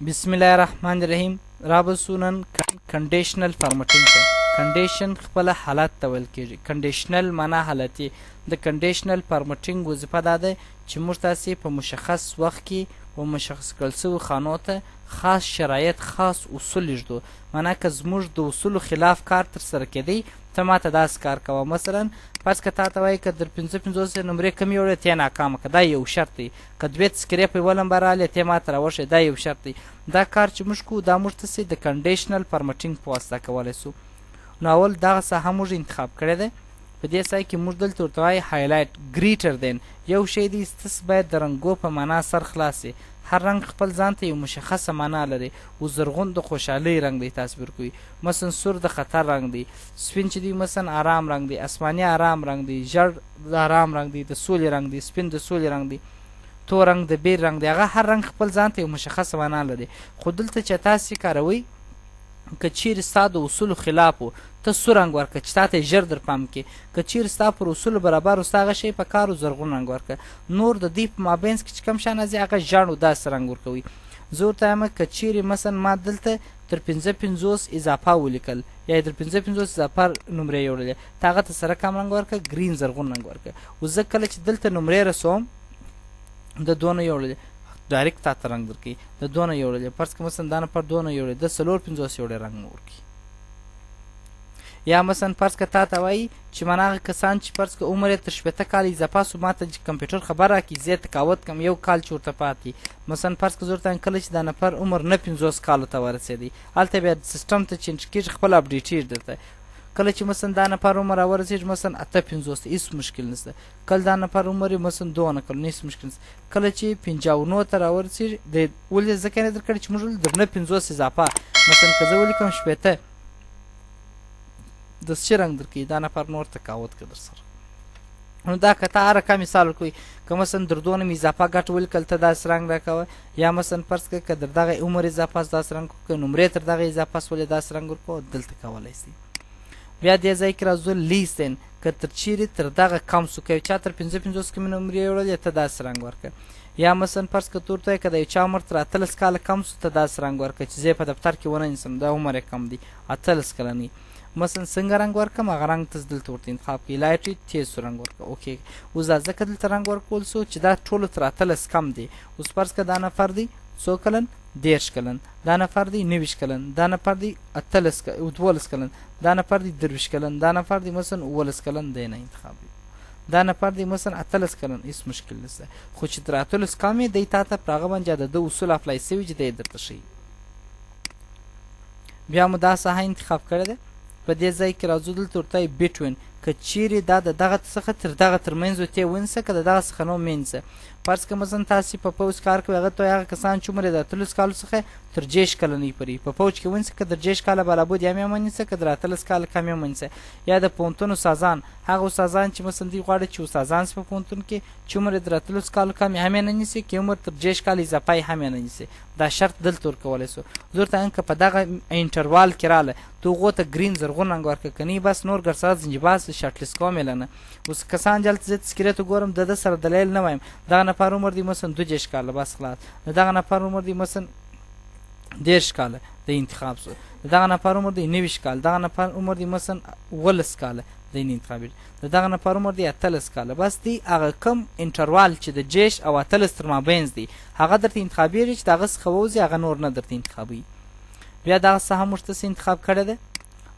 بسم الله الرحمن الرحیم. رابطو نن کنډیشنل فارمټینګ ته. کنډیشن خپل حالت ته ویل کیږي. کنډیشنل معنا حالتي. د کنډیشنل فارمټینګ وظیفه دا ده چې موږ تاسې په مشخص وخت کې و مشخص کړل سوي خانو ته خاص شرایط خاص اصول لیږدو. معنا که زموږ د اصولو خلاف کار ترسره کیدی ته ماته داسې کار کوه. مثلا فرض که تا ته وایي که در 55 نمرې کمې وړې ته یې ناکامه که، دا یو شرط دی. که دوې تذکرې په یوه لمبه راغلې ته یې ماته راوښیې، دا یو شرط دی. دا کار چې موږ کوو دا موږ تاسې د کنډیشنل فارمټینګ په واسطه کولی سو. نو اول دغه ساحه موږ انتخاب کړې ده. په دې ځای کې موږ دلته ورته وایي هایلایټ ګریټر دین. یو شی دی ستاسو باید د رنګو په معنا سر خلاص وي. هر رنګ خپل ځان ته یو مشخصه معنا لري. و زرغون د خوشحالۍ رنګ دی تعبیر کوي. مثلا سور د خطر رنګ دی. سپین چې دی مثلا آرام رنګ دی. اسماني آرام رنګ دی. ژړ د آرام رنګ دی. د سولې رنګ دی. سپین د سولې رنګ دی. تور رنګ د بیر رنګ دی. هغه هر رنګ خپل ځان ته یو مشخصه معنا لري. خو دلته چې تاسې کاروئ که چیرې ستا د اصولو خلاف و ته سور رنګ ورکړه چې تا ته یې ژر در پام کړي. که چیرې ستا پر اصولو برابر و ستا هغه شی په کار و زرغون رنګ ورکړه. نور د دې په مابینځ کې چې کوم شیان راځي هغه ژړ و داسې رنګ ورکوئ. زه ورته وایم که چیرې مثلا ما دلته تر 55 اضافه ولیکل یا یې تر 55 اضافه نمرې یوړلې ته هغه ته سره کوم رنګ ورکړه؟ ګرین زرغون رنګ ورکړه. و زه کله چې دلته نمرې رسوم د دونه یوړلې ډایرکټ تا ته رنګ درکوي. د دونه یوړلې فرض که مثلا دا نفر دونه یوړلې د 54 یوړې رنګ مو ورکوي. یا مثلا فرض که تا ته وایي چې من هغه کسان چې فرض که عمر یې تر 80 کاله اضافه سو ما ته کمپیوټر خبر راکړي زه یې تقاوت کړم یو کال چې ورته پاتې. مثلا فرض که زه ورته وایم کله چې دا نفر عمر نه 50 کالو ته ورسېدی هلته بیا سیسټم ته چینج کېږي خپل اپډیټېږي درته. کله چې مثلا دا نفر عمر راورسېږي مثلا 58 هېڅ مشکل نشته. کله دا نفر عمر یې مثلا 2 کلونه هېڅ مشکل نشته. کله چې 59 ته راورسېږي ولې ځکه یې درکړی چې موږ در نه 50 اضافه مثلا که زه ولیکم 80 د څه رنګ درکوي دا نفر نور تقاوت که در سره. نو دا که ته هر رقم مثال ورکوي که مثلا در دونه مې اضافه ګټه ولیکل ته داسې رنګ راکوه. یا مثلا فرض کړه که در دغه عمر اضافه داسې رنګ وکړه که نمرې تر دغه اضافه سولې داسې رنګ ورکوه دلته کولی شي. بیا دې ځای کې راځو لیستن که تر چیرې تر دغه کم سو که یو چا تر 55 کمې نمرې وړلې ته داسې رنګ ورکړه. یا مثلا فرض که ته ورته وایې که د یو چا عمر تر 18 کاله کم سو ته داسې رنګ ورکړه چې زه یې په دفتر کې ونه نیسم دا عمر یې کم دی 18 کلنی. مثلا څنګه رنګ ورکړم هغه رنګ ته دلته ورته انتخاب کړئ. لایټ تیز سو رنګ ورکړه. اوکې اوس دا ځکه دلته رنګ ورکول سو چې دا ټولو تر 18 کم دی. اوس فرض که دا نفر دی څو کلن 13 کلن، دا نفر دی 19 کلن، دا نفر دی 12 کلن، دا نفر دی 23 کلن، دا نفر دی مثلا 19 کلن دی نه انتخاب دی. دا نفر دی مثلا 18 کلن هېڅ مشکل نشته. خو چې تر 18 کم یې دی تا ته پر هغه باندې د ده اصول اپلای سوي چې دی درته ښیي. بیا مو دا ساحه انتخاب کړې ده. په دې ځای کې راځو دلته ورته وایي بټوین که چیرې دا د دغه څخه تر دغه ترمنځ ورته یې ونیسه که د دغه څخه نه ومینځه. فرض که مثلا تاسې په پوځ کار کوئ هغه ته وایي هغه کسان چې عمر یې د 18 کالو څخه تر 60 کلنۍ پورې په پوځ کې ونیسه که در 60 کاله بلابود یا مې ونیسه که در 18 کاله کم یې ونیسه. یا د پوهنتون استادان هغه استادان چې مثلا دوی غواړي چې استادان سي په پوهنتون کې چې عمر یې در 18 کالو کم یې هم یې نه نیسي که عمر تر 60 کاله اضافه یې هم یې نه نیسي. دا شرط دلته ورکولی سو. زه ورته وایم که په دغه انټروال کې راله ته هغو ته ګرین زرغون رنګ ورکړه که نه بس نور ګرسره زنجباز شارټلیست کوم یې نه. اوس کسان جلته زه تذکرې ته ګورم د ده سره دلیل نه وایم. دغه نفر عمر دی مثلا 22 کاله بس خلاص. د دغه نفر عمر دی مثلا 10 کاله د انتخاب سو. د دغه نفر عمر دی 90 کاله. دغه نفر عمر دی مثلا 18 کاله د انتخاب. د دغه نفر عمر دی 18 کاله. بس دی هغه کم انټروال چې د 60 او 18 تر مابینځ دی هغه درته انتخابېږي چې د هغه څخه ووځي هغه نور نه درته انتخابوي. بیا دغه ساحه موږ تاسې انتخاب کړې ده.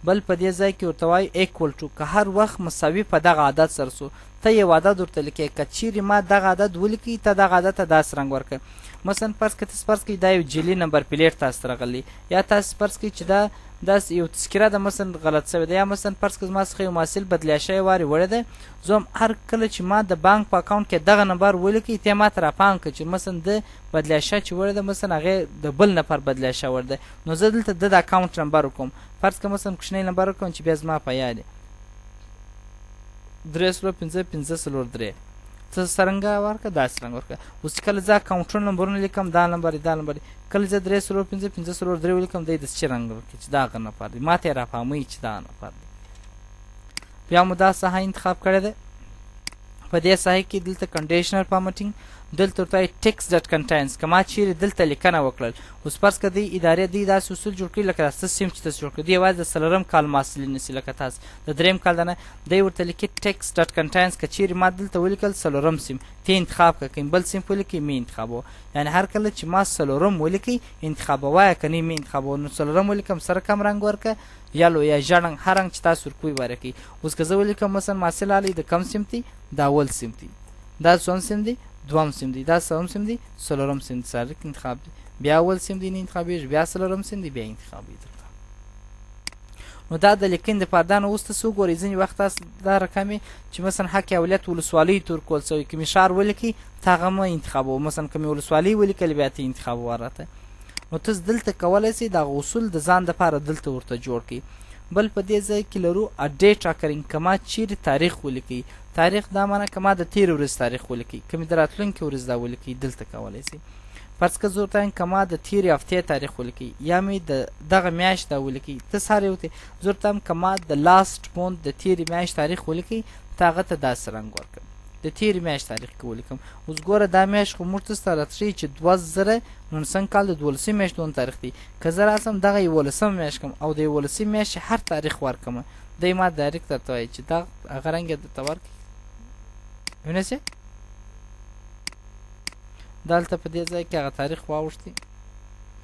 بل په دې ځای کې ورته وایي ایکول ټو که هر وخت مساوي په دغه عدد سره سو. ته یو عدد ورته لیکې که چیرې ما دغه عدد ولیکئ ته دغه عدد ته داسې رنګ ورکړه. مثلا فرض که تاسې فرض کړئ دا یو جعلي نمبر پلیټ تاسو ته راغلی یا تاسې فرض کړئ چې دا داسې یو تذکره ده مثلا غلط سوې ده. یا مثلا فرض کړه زما څخه یو محصل بدلیه شوی وارې وړې ده زه هم هر کله چې ما د بانک په اکاونټ کې دغه نمبر ولیکئ ته یې ما ته راپام کړه چې مثلا د بدلیه شوی چې وړې ده مثلا هغې د بل نفر بدلیه شوی ده نو زه دلته د اکاونټ نمبر وکړم. فرض که مثلا کوچنی نمبر وکړم چې بیا زما په یاد دی 30553 ته څرنګه ورکړه داسې رنګ ورکړه. اوس کله زه اکاونټونو نمبرونه لیکم دا نمبر دی دا نمبر دی کله زه 30553 ولیکم دی د څه رنګ ورکړي چې دا هغه نفر دی ما ته یې راپاموي چې دا نفر دی. بیا مو دا ساحه انتخاب کړې ده. په دې ساحه کې دلته کنډیشنل فارمټینګ دلته ورته وایي ټیکس ډټ کنټاینز که ما چیرې دلته لیکنه وکړل. اوس فرض کړه دوی ادارې دوی داسې اصول جوړ کړي لکه داسې سیم چې تاسو جوړ کړي دوی یوازې د څلورم کال محصلین نیسي لکه تاسو د درېیم کال نه دی ورته لیکي ټیکس ډټ کنټاینز که چیرې ما دلته ولیکل څلورم سیم ته انتخاب کړه که بل سیم ولیکي مې انتخابوه. یعنې هر کله چې ما څلورم ولیکئ انتخابوه که نه مې انتخابوه. نو څلورم ولیکم سره کم رنګ ورکړه یلو یا ژړ رنګ هر رنګ چې تاسو ورکوئ ورکړئ. اوس که زه ولیکم مثلا محصل علی د کم سیم دی دا اول سیم دی دا څوم سیم دی دوم سیم دی دا څلورم سیم دی څلورم سیم دی سره انتخاب دی بیا اول سیم دی نه انتخابېږي بیا څلورم سیم دی بیا انتخابېږي درته. نو دا د لیکنې دپاره دا نو اوس تاسو وګورئ ځینې وخت تاسو دا رقم چې مثلا حق اولت ولسوالۍ ته ورکول سوی که مې ښار ولیکئ ته هغه مه انتخابوه مثلا که مې ولسوالۍ ولیکلې بیا ته انتخابوه راته. نو تاسو دلته کولی سئ دغه اصول د ځان دپاره دلته ورته جوړ کړئ. بل په دې ځای کې لرو اډیټ اکرینګ که ما چیرې تاریخ ولیکئ تاریخ دا معنی که ما د تېرې ورځې تاریخ ولیکئ که مې د راتلونکې ورځې دا ولیکئ دلته کولی سئ. فرض که زه ورته وایم که ما د تېرې هفتې تاریخ ولیکئ یا مې د دغه میاشت دا ولیکئ ته هر یو ته زه ورته وایم که ما د لاست مونت د تېرې میاشت تاریخ ولیکئ ته هغه ته داسې رنګ ورکړم د تېرې میاشت تاریخ کې ولیکم. اوس ګوره دا میاشت خو موږ ته راته ښیي چې 2019 کال د 12 میاشتونو تاریخ دی. که زه راسم دغه 11 میاشت کړم او د 11 میاشتې هر تاریخ ورکړم دی ما ډایرکټ درته وایي چې دا هغه رنګ یې درته ورکړي وینئ دلته په دې ځای کې هغه تاریخ واوښتي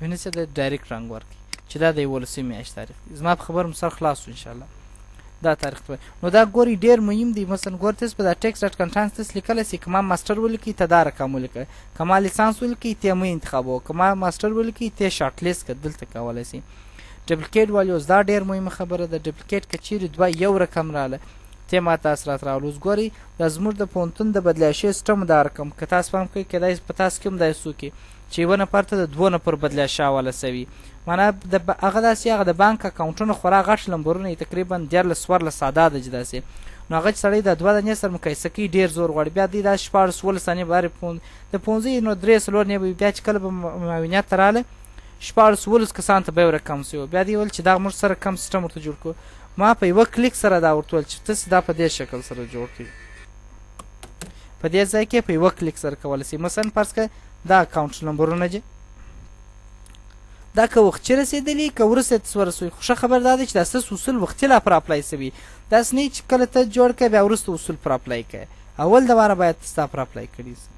وینئ د ډایرکټ رنګ ورکړي چې دا د 11 میاشت تاریخ دی. زما په خبره مو سر خلاص شو انشاءالله دا تاریخ ته. نو دا ګوري ډېر مهم دی مثلا ګور تاسو په دا ټیکس ډټ کنټاینز تاسو لیکلی سئ که ما ماسټر ولیکئ ته دا رقم ولیکئ که ما لیسانس ولیکئ ته مه انتخابوه که ما ماسټر ولیکئ ته شارټ لیست که دلته کولی سئ. ډپلیکیټ والیوز دا ډېر مهمه خبره ده. ډپلیکیټ که چیرې دوه یو رقم راغله ته ما تاسو راته راولو. اوس ګورئ دا زموږ د پوهنتون د بدلیاشي سیسټم دا رقم که تاسو پام کوئ کیدای په تاسو کې هم دا څوک چې یوه نفر ته د 2 نفر بدلیاشي حواله سوي معنا هغه داسې هغه د بانک اکاونټونه خورا غټ لمبرونه یې تقریبا 14 ساده ده چې داسې نو هغه چې سړی د 2 دانې سره مقایسه کوي ډېر زور غواړي بیا دوی دا 14 ثانیې بارې د پونځه نو 3 څلور نه بیا چې کله به معاونیت ته راغله 14 کسان ته به یو رقم سوی بیا دوی ویل چې دا موږ سره کم سیسټم ورته جوړ کړو. ما په یوه کلیک سره دا ورته ویل چې تاسې دا په دې شکل سره جوړ کړئ په دې ځای کې په یوه کلیک سره کولی سئ. مثلا فرض کړه دا اکاونټ نمبرونه دي دا که وخت چې رسېدلي که وروسته تاسو ورسوئ خو ښه خبر دا دی چې دا ستاسو اصول وختي لا پر اپلای سوي داسې نه چې کله ته جوړ کړې بیا وروسته اصول پر اپلای کړې اول دپاره باید ستا پر اپلای کړي سي.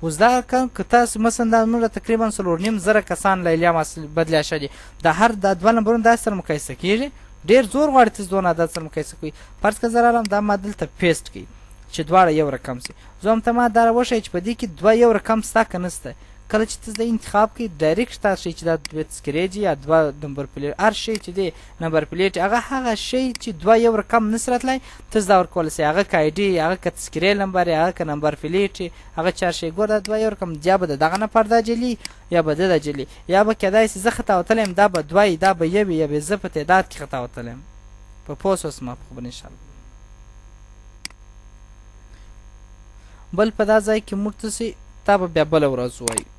اوس دا کم که تاسو مثلا دا نوره تقریبا 4.5 کسان لیلیا بدلیاشه دي دا هر دا 2 نمبرونه داسې سره مقایسه کېږي ډېر زور غواړي تاسو دونه عدد سره مقایسه کوئ. فرض که زه رالم دا ما دلته پیسټ کړئ چې دواړه یو رقم سي. زه هم ته ما دا راوښیي چې په دې کې 2 یو رقم سته که نسته. کله چې تاسو د انتخاب کوئ ډایرکټ تاسو ښیي چې دا 2 سکریج یا 2 نمبر پلیټ هر شی چې دی نمبر پلیټ هغه شی چې 2 یو رقم نسي راتلی تاسو دا ورکولی سئ هغه که آی ډي هغه که تذکرې نمبر هغه که نمبر پلیټ هغه چې هر شی ګوره دا 2 یو رقم یا به د دغه نفر دا جلي یا به ده جلي یا به کیدای سي زه خطا وتلی یم دا به 2 دا به یو یا به زه په تعداد کې خطا وتلی یم په پوه شوست ما په خبره انشاءالله. بل په دا ځای کې موږ تاسې تا به بیا بله ورځ ووایو